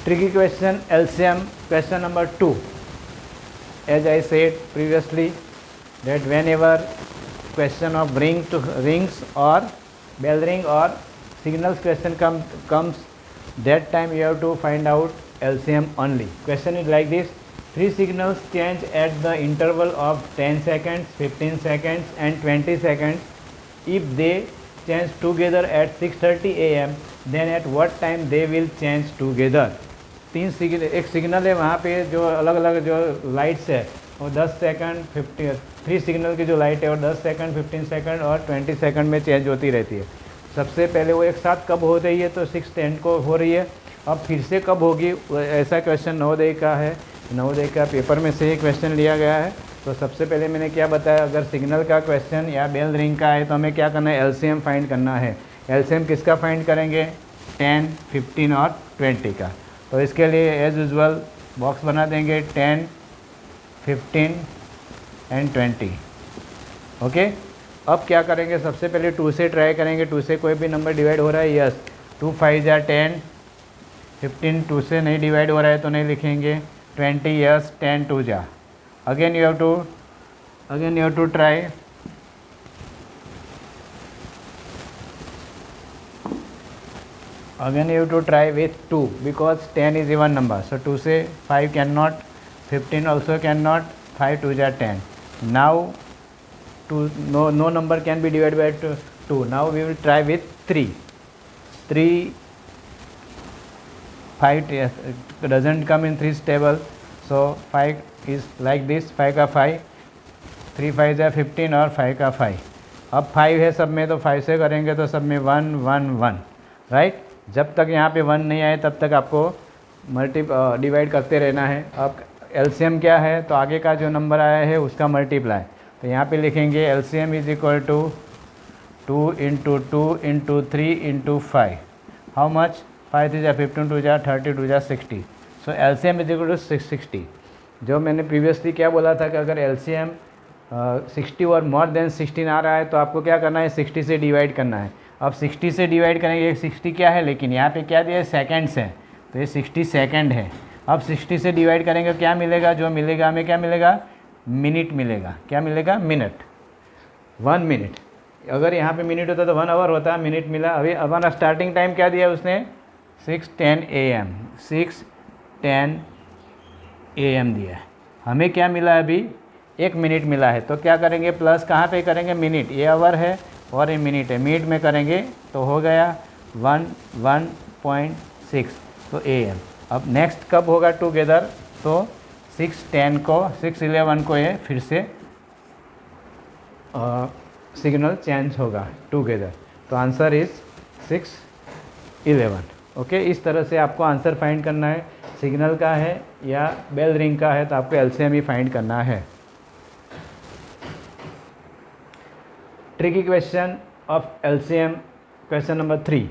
Tricky question, LCM, question number 2. As I said previously, that whenever question of rings or bell ring or signals question comes, that time you have to find out LCM only. Question is like this: 3 signals change at the interval of 10 seconds, 15 seconds and 20 seconds. If they change together at 6:30 AM, then at what time they will change together? एक signal है, वहाँ पे जो अलग अलग जो lights है वो 10 सेकंड 3 सिग्नल की जो लाइट है वो 10 सेकंड 15 सेकंड और 20 सेकंड में चेंज होती रहती है। सबसे पहले वो एक साथ कब हो रही है, तो 6:10 को हो रही है। अब फिर से कब होगी, ऐसा क्वेश्चन नवोदय का है, नवोदय का पेपर में से ही क्वेश्चन लिया गया है। तो सबसे पहले मैंने क्या बताया, अगर सिग्नल का क्वेश्चन या बेल रिंग का है तो हमें क्या करना है, LCM फाइंड करना है। LCM किसका फाइंड करेंगे, 10, 15 और 20 का। तो इसके लिए एज यूजुअल बॉक्स बना देंगे 10, 15 एंड 20। ओके, अब क्या करेंगे, सबसे पहले 2 से ट्राई करेंगे। 2 से कोई भी नंबर डिवाइड हो रहा है, यस। 2 5 जा 10, 15 2 से नहीं डिवाइड हो रहा है तो नहीं लिखेंगे। 20 यस, 10 2 जा। Again you have to try. Again you have to try with 2 because 10 is even number. So 2 से 5 cannot, 15 also cannot, 5 2 जा 10. Now no number can be divided by 2. Now we will try with 3. 5 doesn't come in 3's table. So 5 is like this, 5 का 5, 3 5 जा 15 और 5 का 5। अब 5 है सब में तो 5 से करेंगे तो सब में 1 1 1, राइट। जब तक यहाँ पे 1 नहीं आए तब तक आपको डिवाइड करते रहना है। अब LCM क्या है, तो आगे का जो नंबर आया है उसका मल्टीप्लाई। तो यहाँ पे लिखेंगे LCM is equal to 2 into 2 into 3 into 5। How much, 5 3 जा 15 2 जा 30 2 जा 60। सो LCM इज इक्वल टू 660। जो मैंने प्रीवियसली क्या बोला था कि अगर LCM 60 और मोर देन 16 आ रहा है तो आपको क्या करना है, 60 से डिवाइड करना है। अब 60 से डिवाइड करेंगे, 60 क्या है, लेकिन यहाँ पे क्या दिया है, सेकेंड्स है, तो ये 60 सेकेंड है। अब 60 से डिवाइड करेंगे क्या मिलेगा, जो मिलेगा हमें क्या मिलेगा, मिनट मिलेगा। क्या मिलेगा, मिनट, 1 मिनट। अगर यहाँ पे मिनट होता तो 1 आवर होता, मिनट मिला। अभी हमारा स्टार्टिंग टाइम क्या दिया उसने, 6:10 AM, 6:10 AM दिया है। हमें क्या मिला है अभी, 1 मिनट मिला है। तो क्या करेंगे, प्लस कहाँ पे करेंगे, मिनट, ये आवर है और ये मिनट है, मिनट में करेंगे तो हो गया 1:1.6, तो AM। अब नेक्स्ट कब होगा टुगेदर, तो 6:10 को 6:11 को ये फिर से सिग्नल चेंज होगा टुगेदर। तो आंसर इज 6:11। ओके, इस तरह से आपको आंसर फाइंड करना है। सिग्नल का है या बेल रिंग का है तो आपको LCM ही फाइंड करना है। Tricky question of LCM, question number 3.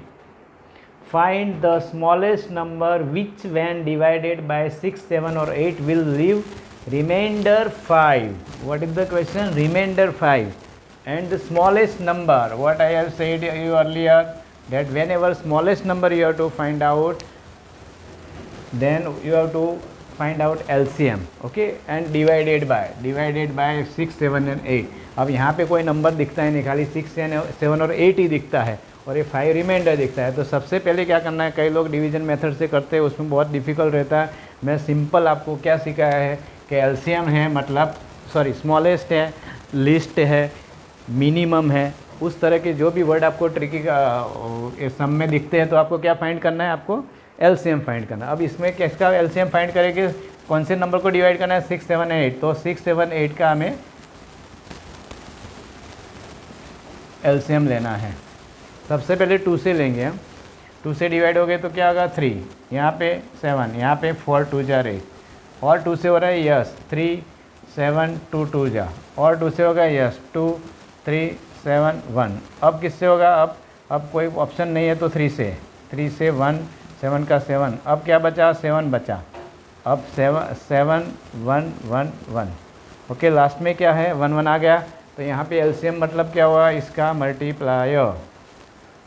Find the smallest number which when divided by 6, 7 or 8 will leave remainder 5. What is the question? Remainder 5. And the smallest number, what I have said you earlier, that whenever smallest number you have to find out, then you have to find out LCM, okay, and divided by 6, 7 and 8. अब यहाँ पे कोई number दिखता है नहीं, खाली 6, 7 और 8 ही दिखता है और ये 5 रिमाइंडर दिखता है। तो सबसे पहले क्या करना है, कई लोग डिवीजन मेथड से करते हैं, उसमें बहुत डिफ़िकल्ट रहता है। मैं सिंपल आपको क्या सिखाया है कि LCM है, मतलब सॉरी स्मॉलेस्ट है, लिस्ट है, मिनिमम है, उस तरह के जो भी वर्ड आपको ट्रिकी का सम में दिखते हैं तो आपको क्या फाइंड करना है, आपको LCM फाइंड करना। अब इसमें किसका LCM फाइंड करेंगे, कौन से नंबर को डिवाइड करना है, 6, 7, 8। तो 6, 7, 8 का हमें LCM लेना है। सबसे पहले 2 से लेंगे हम, 2 से डिवाइड हो गए तो क्या होगा, 3, यहाँ पे 7, यहाँ पे 4 2 जा 8 और 2 से हो रहा है यस 3 7 2 2 जा और 2 से होगा यस 2 3 7 1। अब किससे होगा, अब कोई ऑप्शन नहीं है तो 3 से 1 7 का 7। अब क्या बचा, 7 बचा। अब 7 1 1 1। ओके, लास्ट में क्या है, 1 1 आ गया। तो यहाँ पे LCM मतलब क्या हुआ, इसका मल्टीप्लायर।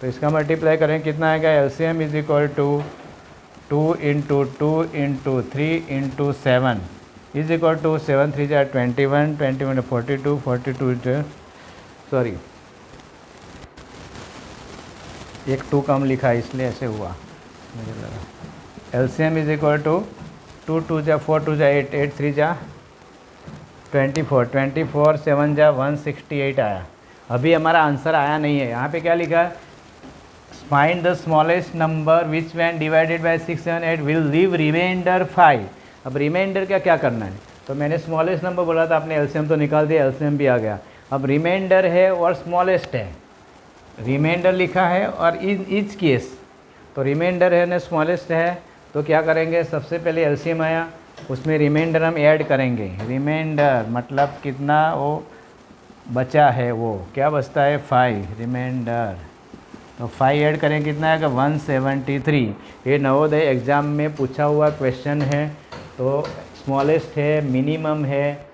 तो इसका मल्टीप्लाई करें कितना आएगा, LCM is equal to 2 into 2 into 3 into 7 is equal to 7 3 जा 21, 21 42, 42 सॉरी एक 2 कम लिखा इसलिए ऐसे हुआ मुझे लगा। एलसीएम इज इक्वल टू 2 2 जा 4 2 जा 8, 8 3 जा 24, 24 7 जा 168 आया। अभी हमारा आंसर आया नहीं है। यहाँ पे क्या लिखा है, find the smallest number which when divided by 6 7 8 will leave remainder 5। अब रिमाइंडर का क्या करना है, तो मैंने स्मॉलेस्ट नंबर बोला था, आपने एलसीएम तो निकाल दिया, एलसीएम भी आ गया। अब रिमाइंडर है और स्मॉलेस्ट है, रिमाइंडर लिखा है और इन ईच केस, तो रिमाइंडर है ना स्मॉलेस्ट है, तो क्या करेंगे, सबसे पहले एलसीएम आया, उसमें रिमाइंडर हम ऐड करेंगे। रिमाइंडर मतलब कितना वो बचा है, वो क्या बचता है 5 रिमाइंडर, तो 5 ऐड करें कितना आएगा 173। ये नवोदय एग्ज़ाम में पूछा हुआ क्वेश्चन है, तो स्मॉलेस्ट है, मिनिमम है,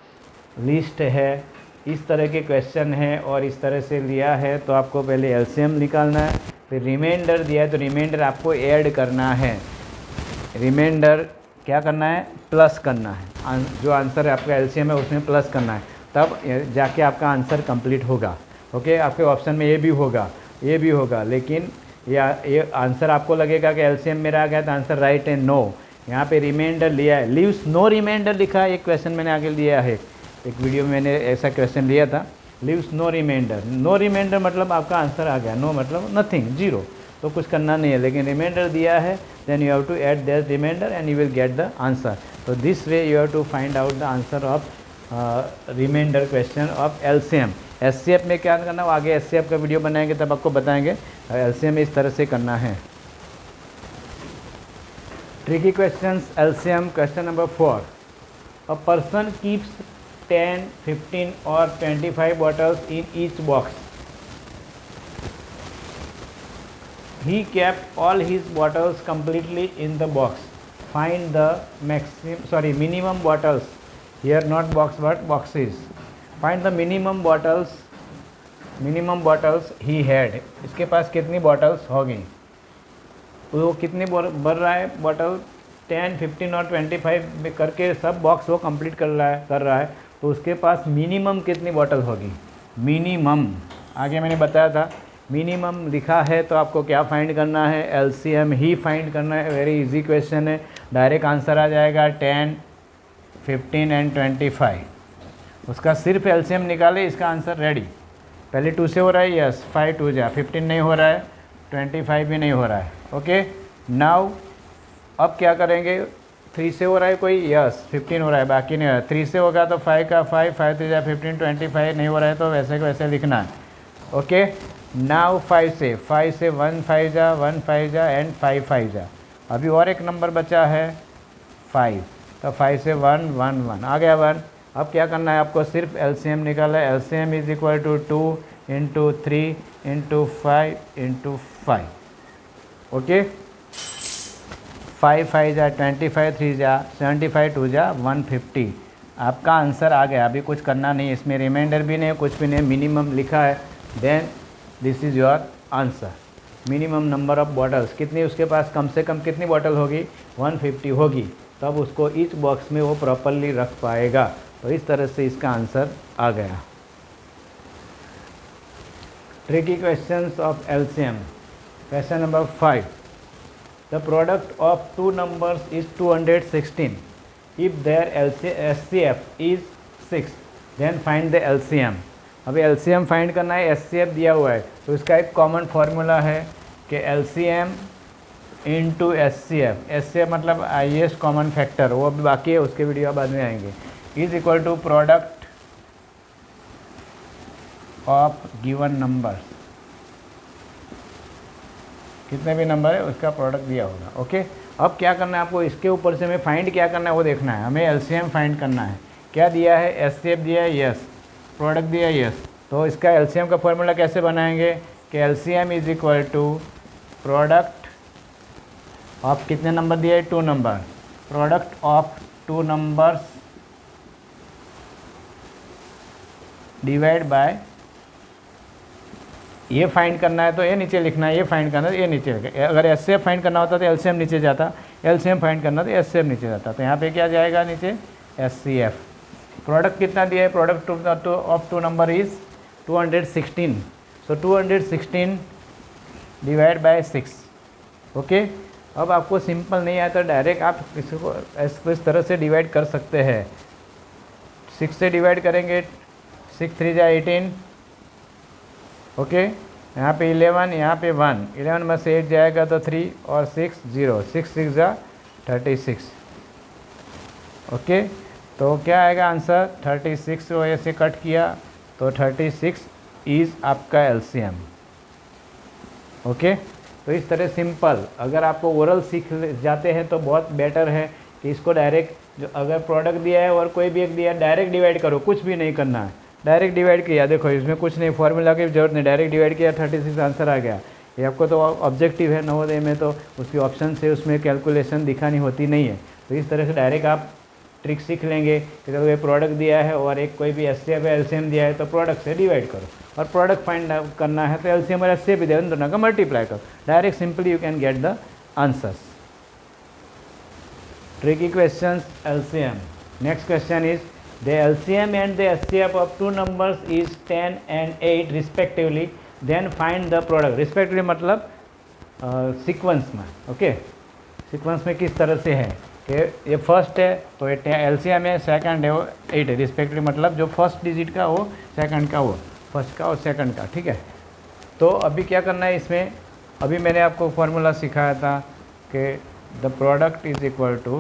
लीस्ट है, इस तरह के क्वेश्चन है और इस तरह से लिया है। तो आपको पहले एलसीएम निकालना है, फिर रिमाइंडर दिया है तो रिमाइंडर आपको ऐड करना है। रिमाइंडर क्या करना है, प्लस करना है, जो आंसर है आपका एलसीएम है उसमें प्लस करना है, तब जाके आपका आंसर कंप्लीट होगा। ओके, आपके ऑप्शन में ये भी होगा, ये भी होगा, लेकिन ये आंसर आपको लगेगा कि एलसीएम मेरा आ गया तो आंसर राइट है, नो। यहाँ पे रिमाइंडर लिया है, लीव्स नो रिमाइंडर लिखा है, एक क्वेश्चन मैंने आगे दिया है, एक वीडियो में मैंने ऐसा क्वेश्चन लिया था, leaves no remainder. No remainder मतलब आपका आंसर आ गया, नो मतलब नथिंग, जीरो, तो कुछ करना नहीं है। लेकिन रिमाइंडर दिया है, then you have to add that reminder and you will get the answer. तो this way you have to find out the answer of reminder question of LCM. HCF में क्या करना है, आगे एचसीएफ का वीडियो बनाएंगे तब आपको बताएंगे एलसीएम में इस तरह से करना है। Tricky questions LCM question number 4। A person keeps 10, 15 or 25 bottles in each box. He kept all his bottles completely in the box. Find the minimum bottles. Here not box but boxes. Find the minimum bottles he had. इसके पास कितनी bottles होगी, वो कितनी भर रहा है bottle, 10, 15 और 25 करके सब बॉक्स वो कंप्लीट कर रहा है, तो उसके पास मिनिमम कितनी बॉटल होगी। मिनिमम आगे मैंने बताया था, मिनिमम लिखा है तो आपको क्या फाइंड करना है, एलसीएम ही फाइंड करना है। वेरी इजी क्वेश्चन है, डायरेक्ट आंसर आ जाएगा 10, 15 एंड 25। उसका सिर्फ एलसीएम निकाले, इसका आंसर रेडी। पहले 2 से हो रहा है, यस 5 2 जा 15 नहीं हो रहा है, 25 भी नहीं हो रहा है। ओके, नाउ अब क्या करेंगे, 3 से हो रहा है कोई, यस 15 हो रहा है, बाकी नहीं हो रहा है। 3 से होगा तो 5 का 5, 5 3 जा 15, 25 नहीं हो रहा है तो वैसे को वैसे लिखना है। ओके, नाउ 5 से 1 5 जा 1 5 जा एंड 5 5 जा, अभी और एक नंबर बचा है 5, तो 5 से 1 1 1 आ गया 1। अब क्या करना है आपको, सिर्फ एलसीएम निकाला है। LCM is equal to 2 into 3 into 5 into 5। Okay, 5 5 जा 25, 3 जा 75, 2 जा 150। आपका आंसर आ गया, अभी कुछ करना नहीं, इसमें रिमाइंडर भी नहीं, कुछ भी नहीं, मिनिमम लिखा है, then this is your answer. Minimum number of bottles कितनी, उसके पास कम से कम कितनी बॉटल होगी, 150 होगी, तब उसको ईच बॉक्स में वो प्रॉपरली रख पाएगा। तो इस तरह से इसका आंसर आ गया। Tricky questions of LCM question number 5। The product of two numbers is 216. If their SCF is 6, then find the LCM. अभी LCM फाइंड करना है, SCF दिया हुआ है, तो इसका एक कॉमन फार्मूला है कि LCM इंटू SCF। SCF मतलब हाईएस्ट कॉमन फैक्टर, वो अभी बाकी है, उसके वीडियो बाद में आएंगे। Is equal to product of given number, कितने भी नंबर है उसका प्रोडक्ट दिया होगा। ओके, अब क्या करना है आपको, इसके ऊपर से हमें फाइंड क्या करना है वो देखना है, हमें एलसीएम फाइंड करना है। क्या दिया है, एचसीएफ दिया है, यस, प्रोडक्ट दिया है, यस, तो इसका एलसीएम का फॉर्मूला कैसे बनाएंगे कि LCM is equal to product of कितने नंबर दिया है, 2 number, product of 2 numbers divide by, ये फाइंड करना है तो ये नीचे लिखना है, ये फाइंड करना है तो ये नीचे लिखना है। अगर एचसीएफ फाइंड करना होता तो एलसीएम नीचे जाता, एलसीएम फाइंड करना तो एचसीएफ नीचे जाता, तो यहाँ पे क्या जाएगा नीचे एचसीएफ। प्रोडक्ट कितना दिया है, product of two number is 216, so 216 divide by 6। Okay, अब आपको सिंपल नहीं आया तो डायरेक्ट आप इसको इस तरह से डिवाइड कर सकते हैं। 6 से डिवाइड करेंगे, 6 3 जा 18, ओके, यहाँ पे 11, यहाँ पे 1, 11 में से 8 जाएगा तो 3 और 6 0, 6 6 जा 36। ओके, तो क्या आएगा आंसर, 36 को ऐसे कट किया तो 36 इज़ आपका एलसीएम। ओके, तो इस तरह सिंपल, अगर आपको ओरल सीख जाते हैं तो बहुत बेटर है कि इसको डायरेक्ट, जो अगर प्रोडक्ट दिया है और कोई भी एक दिया है डायरेक्ट डिवाइड करो, कुछ भी नहीं करना है, डायरेक्ट डिवाइड किया, देखो इसमें कुछ नहीं, फॉर्मूला की जरूरत नहीं, डायरेक्ट डिवाइड किया 36 आंसर आ गया। ये आपको तो ऑब्जेक्टिव है नवोदय में, तो उसकी ऑप्शन से उसमें कैलकुलेशन दिखानी होती नहीं है। तो इस तरह से डायरेक्ट आप ट्रिक सीख लेंगे कि अगर ये प्रोडक्ट दिया है और एक कोई भी एचसीएफ या एलसीएम दिया है तो प्रोडक्ट से डिवाइड करो, और प्रोडक्ट फाइंड करना है तो एलसीएम और एचसीएफ भी दिया है, दोनों का मल्टीप्लाई करो, direct simply you can get the answers. Tricky questions, LCM. Next question is, the LCM and the HCF of two numbers is 10 and 8 respectively, then find the product. Respectively मतलब sequence में, okay, sequence में किस तरह से है कि ये first है तो ये LCM है, सेकंड है वो 8 है, रिस्पेक्टिवली मतलब जो फर्स्ट डिजिट का वो सेकंड का वो फर्स्ट का और सेकंड का, ठीक है। तो अभी क्या करना है इसमें, अभी मैंने आपको फॉर्मूला सिखाया था कि the product is equal to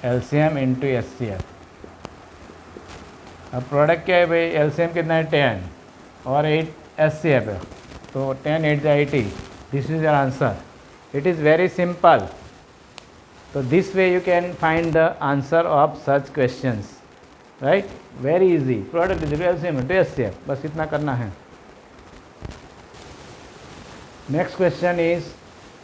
LCM into HCF। अब प्रोडक्ट क्या है भाई, LCM कितना है 10 और 8 HCF है, तो 10 8 जा 80, this is your answer. It is very simple, तो this way you can find the answer of such questions, right, very easy. Product is LCM into HCF, बस इतना करना है। Next question is,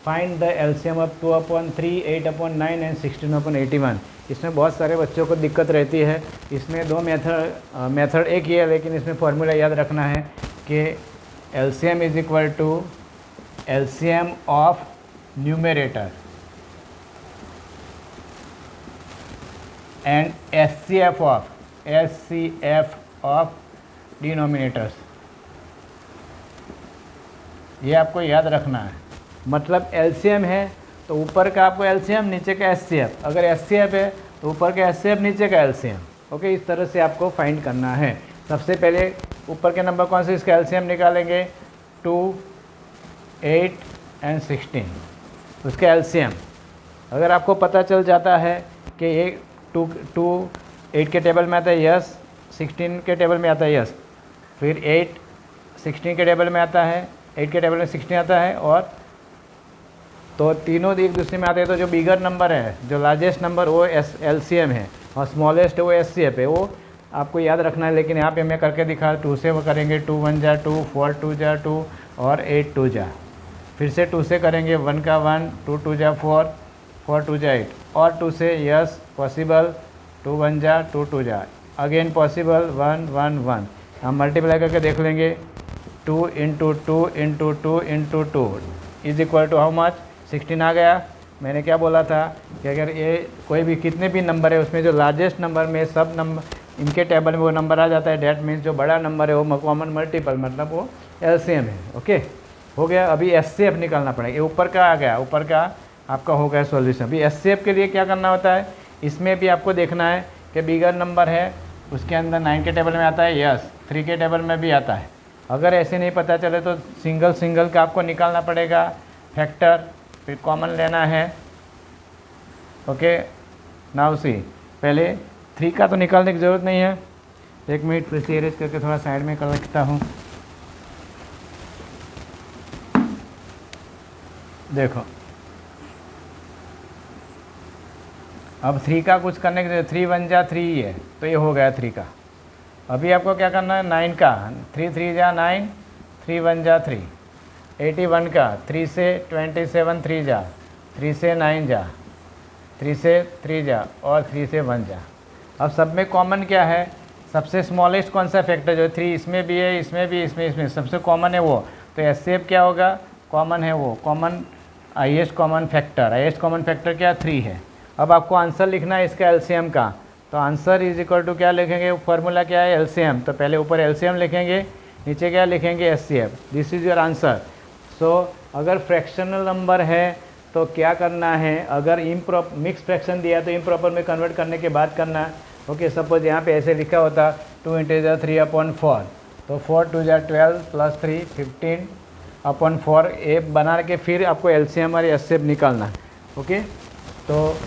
find the LCM of 2/3, 8/9 and 16/81। इसमें बहुत सारे बच्चों को दिक्कत रहती है, इसमें दो मेथड एक ही है, लेकिन इसमें फॉर्मूला याद रखना है कि LCM is equal to LCM of numerator and HCF of denominators. ये आपको याद रखना है, मतलब LCM है तो ऊपर का आपको LCM, नीचे का HCF, अगर HCF है तो ऊपर का HCF, नीचे का LCM। ओके, इस तरह से आपको फाइंड करना है। सबसे पहले ऊपर के नंबर कौन से, इसका LCM निकालेंगे, 2 8 एंड 16, उसका LCM अगर आपको पता चल जाता है कि ये 2 8 के टेबल में आता है यस, 16 के टेबल में आता है यस, फिर 8 16 के टेबल में आता है, 8 के टेबल में 16 आता है, और तो तीनों एक दूसरे में आते हैं, तो जो बिगर नंबर है, जो लार्जेस्ट नंबर वो LCM है और स्मॉलेस्ट है वो HCF है, वो आपको याद रखना है। लेकिन यहाँ पे मैं करके दिखा, 2 से वो करेंगे, 2 1 जा 2, 4 2 जा 2 और 8 2 जा, फिर से 2 से करेंगे, 1 का 1, 2 2 जा 4, 4 2 जा 8, और 2 से यस पॉसिबल, 2 1 जा 2 2 जा, अगेन पॉसिबल 1 1 1। हम मल्टीप्लाई करके देख लेंगे, 2 into 2 into 2 into 2 is equal to how much, 16 आ गया। मैंने क्या बोला था कि अगर ये कोई भी कितने भी नंबर है उसमें जो लार्जेस्ट नंबर में सब नंबर इनके टेबल में वो नंबर आ जाता है, डैट मीन्स जो बड़ा नंबर है वो कॉमन मल्टीपल, मतलब वो LCM है। ओके, हो गया। अभी HCF निकालना पड़ेगा, ये ऊपर का आ गया, ऊपर का आपका हो गया सॉल्यूशन। अभी HCF के लिए क्या करना होता है, इसमें भी आपको देखना है कि बिगर नंबर है उसके अंदर 9 के टेबल में आता है यस, 3 के टेबल में भी आता है। अगर ऐसे नहीं पता चले तो सिंगल का आपको निकालना पड़ेगा, फैक्टर, फिर कॉमन लेना है। ओके, नाउ सी, पहले 3 का तो निकालने की ज़रूरत नहीं है, एक मिनट फिर से इरेज करके थोड़ा साइड में कर लिखता हूँ। देखो अब 3 का कुछ करने के लिए 3 1 जा 3 ही है, तो ये हो गया 3 का। अभी आपको क्या करना है, 9 का, 3 3 जा 9, 3 1 जा 3, 81 का, 3 से 27 3 जा, 3 से 9 जा, 3 से 3 जा और 3 से 1 जा। अब सब में कॉमन क्या है, सबसे स्मॉलेस्ट कौन सा फैक्टर, जो 3 इसमें भी है, इसमें भी, इसमें सबसे कॉमन है वो, तो HCF क्या होगा, कॉमन है वो, common highest common factor, highest common factor क्या 3 है। अब आपको आंसर लिखना है इसका एलसीएम का, तो आंसर इज इक्वल टू क्या लिखेंगे, फार्मूला क्या है एलसीएम, तो पहले ऊपर एलसीएम लिखेंगे, नीचे क्या लिखेंगे HCF, this is your answer. So अगर फ्रैक्शनल नंबर है तो क्या करना है, अगर मिक्स फ्रैक्शन दिया तो इम्प्रॉपर में कन्वर्ट करने के बाद करना है। ओके, सपोज यहाँ पे ऐसे लिखा होता 2 × 3/4, तो 4 2 12 + 3 15/4 ए बना के फिर आपको एलसीएम और एचसीएफ निकालना। ओके, तो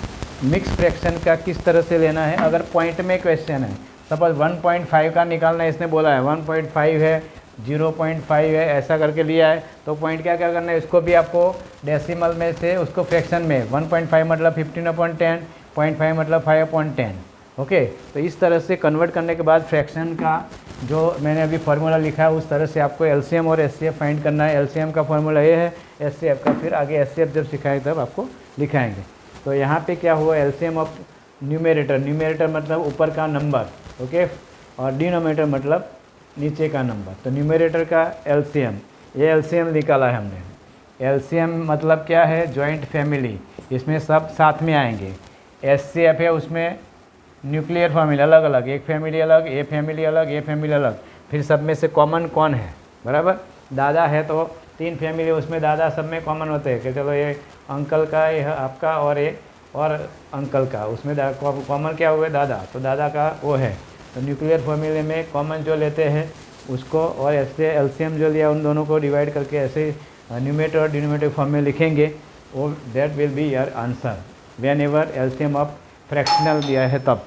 मिक्स फ्रैक्शन का किस तरह से लेना है, अगर पॉइंट में क्वेश्चन है, सपोज 1.5 का निकालना है, इसने बोला है 1.5 है, 0.5 है, ऐसा करके लिया है, तो पॉइंट क्या क्या करना है, इसको भी आपको डेसिमल में से उसको फ्रैक्शन में 1.5 मतलब 15/10, 0.5 मतलब 5/10। ओके, तो इस तरह से कन्वर्ट करने के बाद फ्रैक्शन का जो मैंने अभी फार्मूला लिखा है उस तरह से आपको एलसीएम और एचसीएफ फाइंड करना है। एलसीएम का फार्मूला ये है, एचसीएफ का फिर आगे एचसीएफ जब सिखाएंगे तब आपको लिखाएंगे। तो यहाँ पे क्या हुआ, एलसीएम ऑफ न्यूमेरेटर, न्यूमेरेटर मतलब ऊपर का नंबर, ओके, और डिनोमिनेटर मतलब नीचे का नंबर। तो न्यूमेरेटर का एलसीएम, ये एलसीएम निकाला है हमने। एलसीएम मतलब क्या है, जॉइंट फैमिली, इसमें सब साथ में आएंगे। एचसीएफ है, उसमें न्यूक्लियर फैमिली अलग अलग, एक फैमिली अलग, ये फैमिली अलग, ये फैमिली अलग, फिर सब में से कॉमन कौन है, बराबर। दादा है तो 3 फैमिली, उसमें दादा सब में कॉमन होते हैं कि चलो ये अंकल का, ये आपका, और ये और अंकल का, उसमें कॉमन क्या हुए दादा, तो दादा का वो है। तो न्यूक्लियर फैमिली में कॉमन जो लेते हैं उसको, और ऐसे एलसीएम जो लिया उन दोनों को डिवाइड करके ऐसे न्यूमेरेटर और डिनोमिनेटर फॉर्म में लिखेंगे, वो that will be your answer when ever LCM of fractional दिया है तब।